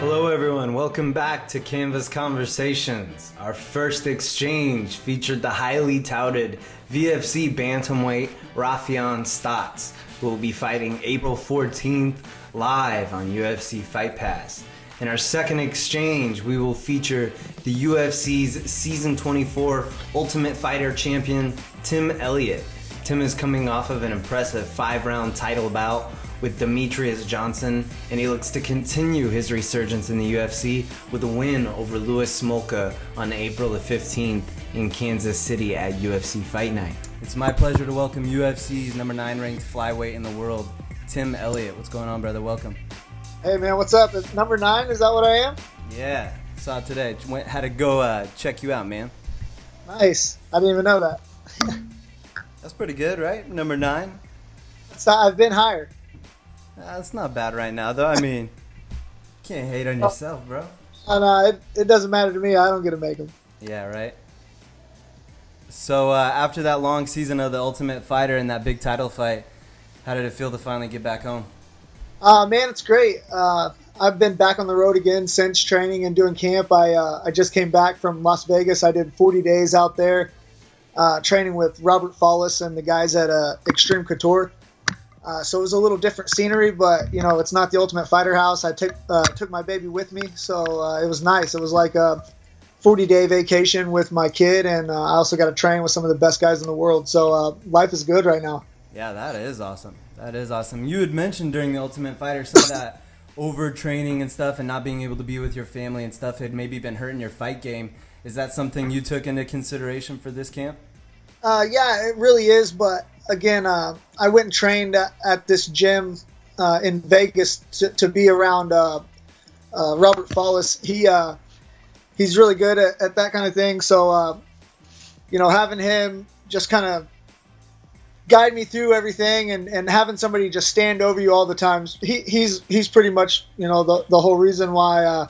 Hello everyone, welcome back to Canvas Conversations. Our first exchange featured the highly touted VFC bantamweight Rafion Stotts, who will be fighting April 14th live on UFC Fight Pass. In our second exchange, we will feature the UFC's Season 24 Ultimate Fighter champion, Tim Elliott. Tim is coming off of an impressive 5-round title bout with Demetrius Johnson, and he looks to continue his resurgence in the UFC with a win over Smolka on April the 15th in Kansas City at UFC Fight Night. It's my pleasure to welcome UFC's number 9 ranked flyweight in the world, Tim Elliott. What's going on, brother? Welcome. Hey man, what's up? It's number 9, is that what I am? Yeah, saw it today. Had to go check you out, man. Nice. I didn't even know that. That's pretty good, right? Number 9? I've been higher. That's not bad right now, though. I mean, can't hate on yourself, bro. It doesn't matter to me. I don't get to make them. Yeah, right? So after that long season of The Ultimate Fighter and that big title fight, how did it feel to finally get back home? Man, it's great. I've been back on the road again since training and doing camp. I just came back from Las Vegas. I did 40 days out there training with Robert Wallace and the guys at Extreme Couture. So it was a little different scenery, but you know, it's not the Ultimate Fighter house. I took my baby with me, so it was nice. It was like a 40-day vacation with my kid, and I also got to train with some of the best guys in the world. So life is good right now. Yeah, that is awesome. That is awesome. You had mentioned during the Ultimate Fighter some of that overtraining and stuff, and not being able to be with your family and stuff had maybe been hurting your fight game. Is that something you took into consideration for this camp? Yeah, it really is, but again, I went and trained at this gym in Vegas to be around Robert Wallace. He's really good at that kind of thing. So, you know, having him just kind of guide me through everything and having somebody just stand over you all the time. He's pretty much, you know, the whole reason why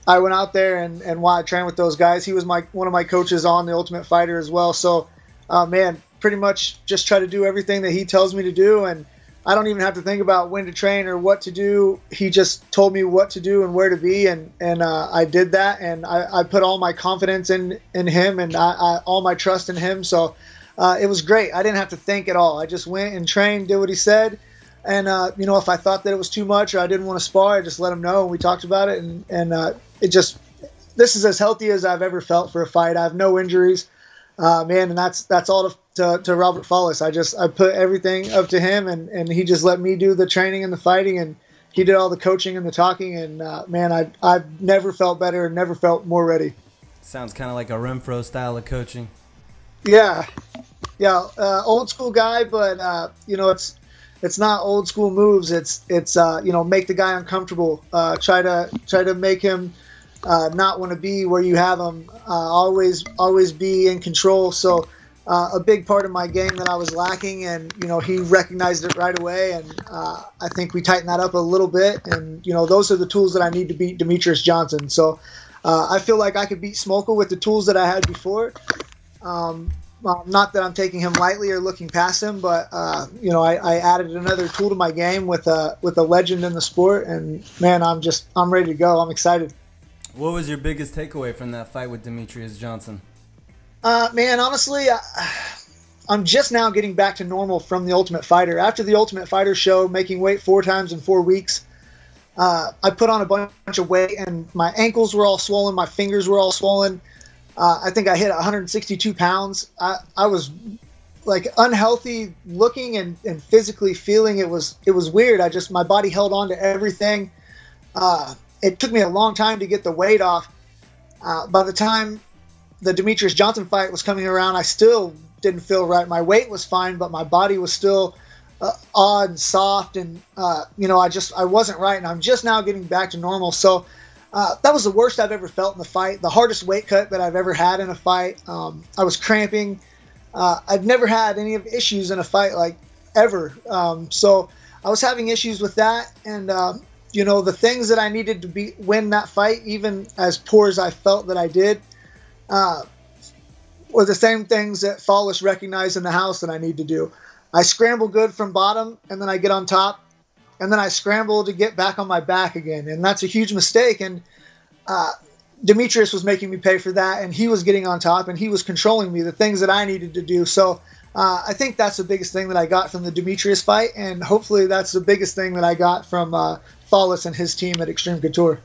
I went out there and why I trained with those guys. He was one of my coaches on the Ultimate Fighter as well. So, man, pretty much just try to do everything that he tells me to do, and I don't even have to think about when to train or what to do. He just told me what to do and where to be, and I did that, and I put all my confidence in him and all my trust in him. So it was great. I didn't have to think at all. I just went and trained, did what he said, and you know, if I thought that it was too much or I didn't want to spar, I just let him know, and we talked about it, and this is as healthy as I've ever felt for a fight. I have no injuries. Man, and that's all to Robert Wallace. I put everything up to him, and he just let me do the training and the fighting, and he did all the coaching and the talking. And man, I've never felt better and never felt more ready. Sounds kind of like a Renfro style of coaching. Yeah, old school guy, but you know, it's not old school moves. It's you know, make the guy uncomfortable. Try to make him not want to be where you have him. Always be in control. So a big part of my game that I was lacking, and you know, he recognized it right away, and I think we tightened that up a little bit. And you know, those are the tools that I need to beat Demetrius Johnson. So I feel like I could beat Smolka with the tools that I had before. Not that I'm taking him lightly or looking past him, but you know, I added another tool to my game with a legend in the sport, and man, I'm ready to go. I'm excited. What was your biggest takeaway from that fight with Demetrius Johnson? Man, honestly, I'm just now getting back to normal from the Ultimate Fighter. After the Ultimate Fighter show, making weight 4 times in 4 weeks, I put on a bunch of weight, and my ankles were all swollen, my fingers were all swollen. I think I hit 162 pounds. I was like unhealthy looking and physically feeling. It was weird. My body held on to everything. It took me a long time to get the weight off. By the time the Demetrius Johnson fight was coming around, I still didn't feel right. My weight was fine, but my body was still odd and soft, and you know, I wasn't right, and I'm just now getting back to normal. So that was the worst I've ever felt in the fight, the hardest weight cut that I've ever had in a fight. I was cramping. I've never had any of issues in a fight, like ever. So I was having issues with that, and you know, the things that I needed to win that fight, even as poor as I felt that I did, were the same things that Wallace recognized in the house that I need to do. I scramble good from bottom, and then I get on top. and then I scramble to get back on my back again, and that's a huge mistake. And Demetrius was making me pay for that, and he was getting on top, and he was controlling me, the things that I needed to do. So I think that's the biggest thing that I got from the Demetrius fight, and hopefully that's the biggest thing that I got from Wallace and his team at Extreme Couture.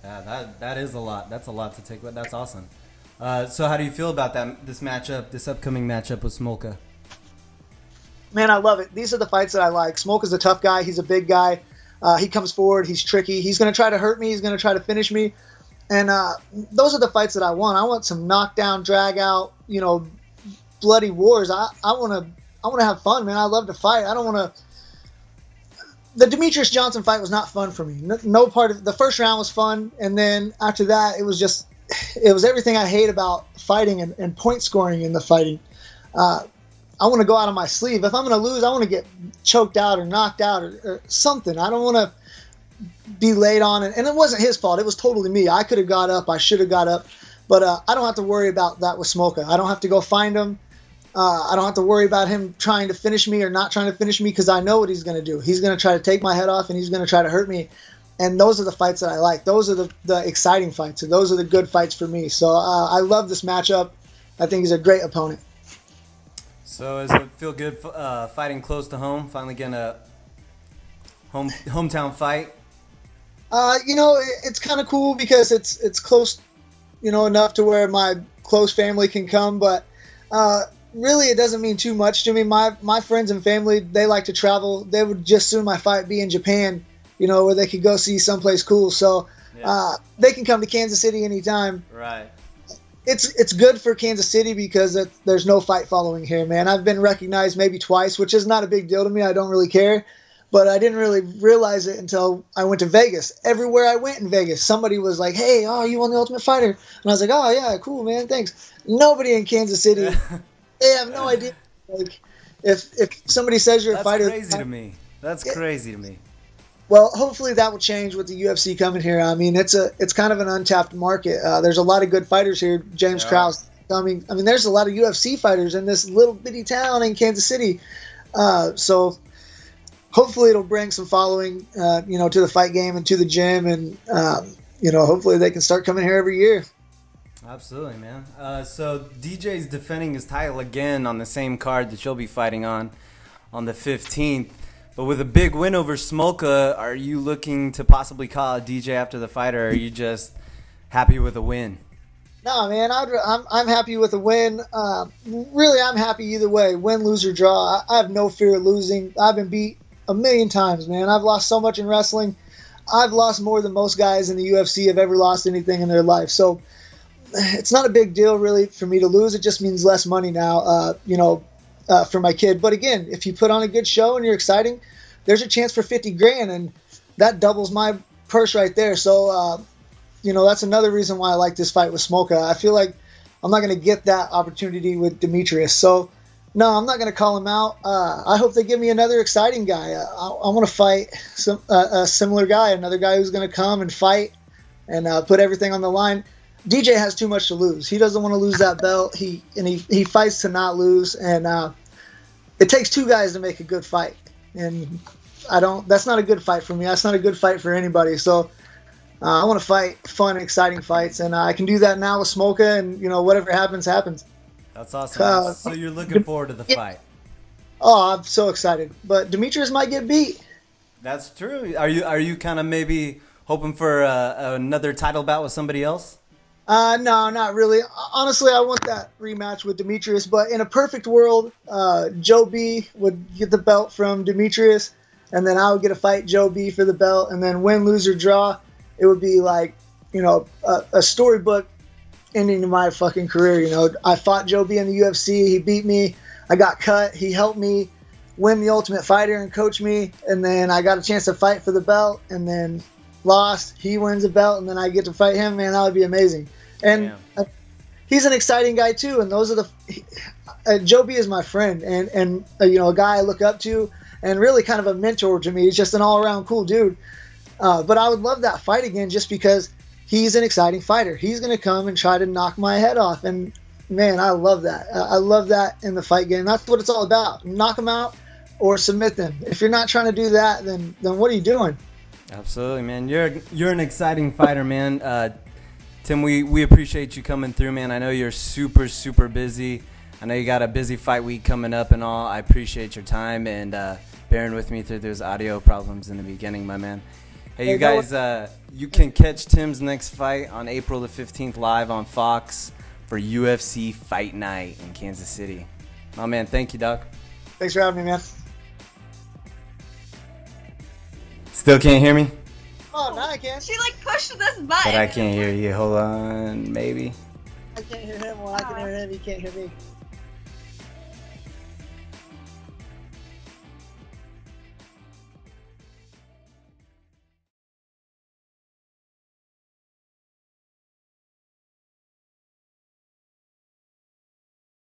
Yeah, that is a lot. That's a lot to take. That's awesome. So how do you feel about this matchup, this upcoming matchup with Smolka? Man, I love it. These are the fights that I like. Smolka's a tough guy. He's a big guy. He comes forward. He's tricky. He's going to try to hurt me. He's going to try to finish me. And those are the fights that I want. I want some knockdown, drag out, bloody wars. I want to have fun, man. I love to fight. I don't want to. The Demetrius Johnson fight was not fun for me. No part of the first round was fun, and then after that, it was everything I hate about fighting and point scoring in the fighting. I want to go out on my sleeve. If I'm going to lose, I want to get choked out or knocked out or something. I don't want to be laid on. And it wasn't his fault. It was totally me. I could have got up. I should have got up. But I don't have to worry about that with Smolka. I don't have to go find him. I don't have to worry about him trying to finish me or not trying to finish me because I know what he's going to do. He's going to try to take my head off, and he's going to try to hurt me. And those are the fights that I like. Those are the exciting fights. And those are the good fights for me. So I love this matchup. I think he's a great opponent. So does it feel good fighting close to home, finally getting a hometown fight? It's kind of cool because it's close, enough to where my close family can come. But really, it doesn't mean too much to me. My friends and family, they like to travel. They would just soon my fight be in Japan, where they could go see someplace cool. So they can come to Kansas City anytime. Right. It's good for Kansas City because there's no fight following here, man. I've been recognized maybe twice, which is not a big deal to me. I don't really care. But I didn't really realize it until I went to Vegas. Everywhere I went in Vegas, somebody was like, hey, you won the Ultimate Fighter. And I was like, oh, yeah, cool, man, thanks. Nobody in Kansas City, they have no idea. Like, if somebody says you're a fighter. That's crazy to me. That's crazy to me. Well, hopefully that will change with the UFC coming here. I mean, it's kind of an untapped market. There's a lot of good fighters here. James Krause coming. I mean, there's a lot of UFC fighters in this little bitty town in Kansas City. So hopefully it'll bring some following, to the fight game and to the gym, and hopefully they can start coming here every year. Absolutely, man. So DJ's defending his title again on the same card that you'll be fighting on the 15th. But with a big win over Smolka, are you looking to possibly call a DJ after the fight, or are you just happy with a win? No, man, I'm happy with a win. Really, I'm happy either way, win, lose, or draw. I have no fear of losing. I've been beat a million times, man. I've lost so much in wrestling. I've lost more than most guys in the UFC have ever lost anything in their life. So it's not a big deal, really, for me to lose. It just means less money now, for my kid. But again, if you put on a good show and you're exciting, there's a chance for $50,000, and that doubles my purse right there. So, that's another reason why I like this fight with Smolka. I feel like I'm not going to get that opportunity with Demetrius. So, no, I'm not going to call him out. I hope they give me another exciting guy. I want to fight a similar guy, another guy who's going to come and fight and put everything on the line. DJ has too much to lose. He doesn't want to lose that belt. He fights to not lose, and it takes two guys to make a good fight. And that's not a good fight for me. That's not a good fight for anybody. So I want to fight fun, exciting fights, and I can do that now with Smolka, and whatever happens, happens. That's awesome. So you're looking forward to the fight. Oh, I'm so excited. But Demetrius might get beat. That's true. Are you kind of maybe hoping for another title bout with somebody else? No, not really. Honestly, I want that rematch with Demetrius, but in a perfect world, Joe B would get the belt from Demetrius, and then I would get to fight Joe B for the belt, and then win, lose, or draw, it would be like, a storybook ending to my fucking career. I fought Joe B in the UFC. He beat me. I got cut. He helped me win the Ultimate Fighter and coach me, and then I got a chance to fight for the belt, and then lost. He wins the belt, and then I get to fight him. Man, that would be amazing. And he's an exciting guy too. And those are Joe B is my friend, and a guy I look up to, and really kind of a mentor to me. He's just an all around cool dude. But I would love that fight again, just because he's an exciting fighter. He's going to come and try to knock my head off, and man, I love that. I love that in the fight game. That's what it's all about. Knock him out, or submit them. If you're not trying to do that, then what are you doing? Absolutely, man. You're an exciting fighter, man. Tim, we appreciate you coming through, man. I know you're super, super busy. I know you got a busy fight week coming up and all. I appreciate your time and bearing with me through those audio problems in the beginning, my man. Hey, you guys, you can catch Tim's next fight on April the 15th live on Fox for UFC Fight Night in Kansas City. My man, thank you, Doc. Thanks for having me, man. Still can't hear me? Oh, now I can. She like pushed this button. But I can't hear you. Hold on, maybe. I can't hear him. Well, I can hear him. He can't hear me.